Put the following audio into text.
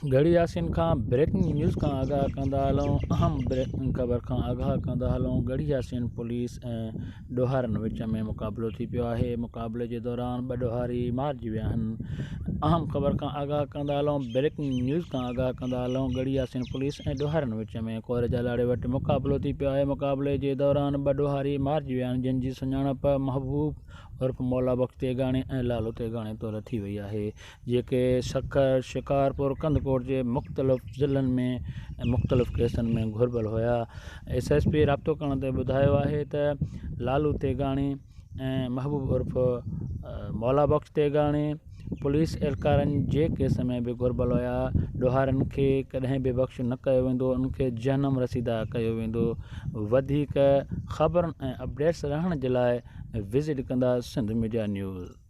घड़ी यासिन खां breaking news खां आगाह कंदा हलूं। अहम ब्रेकिंग ख़बर खां आगाह कंदा हलूं। घड़ी यासिन पुलिस ऐं ॾोहारनि विच में मुक़ाबिलो थी पियो आहे। मुक़ाबले जे दौरान ॿ ॾोहारी मारिजी विया आहिनि। अहम ख़बर खां आगाह कंदा हलूं। ब्रेकिंग न्यूज़ खां आगाह कंदा हलूं। घड़ी यासिन पुलिस ऐं ॾोहारनि विच में कोरे जा लाड़े वटि मुक़ाबिलो थी पियो आहे। मुक़ाबले जे दौरान ॿ ॾोहारी मारिजी विया आहिनि, जिन जी सुञाणप महबूब उर्फ़ मौला बख़्श तेगाणी ऐं लालू तेगाणी तौरु थी वई आहे, जेके सखर, शिकारपुर, कंदकोट जे मुख़्तलिफ़ ज़िलनि में ऐं मुख़्तलिफ़ केसनि में घुरिबल हुया। SSP राब्तो करण ते ॿुधायो आहे त लालू तेगाणी ऐं महबूब उर्फ़ मौला बख़्श तेगाणी पुलिस एहलकारनि जे केस में बि घुरिबल हुया। ॾोहारनि खे कॾहिं बि बख़्श न कयो वेंदो, उनखे जनम रसीदा कयो वेंदो। वधीक ख़बरुनि ऐं अपडेट्स रहण जे लाइ विज़िट कंदा सिंध मीडिया न्यूज़।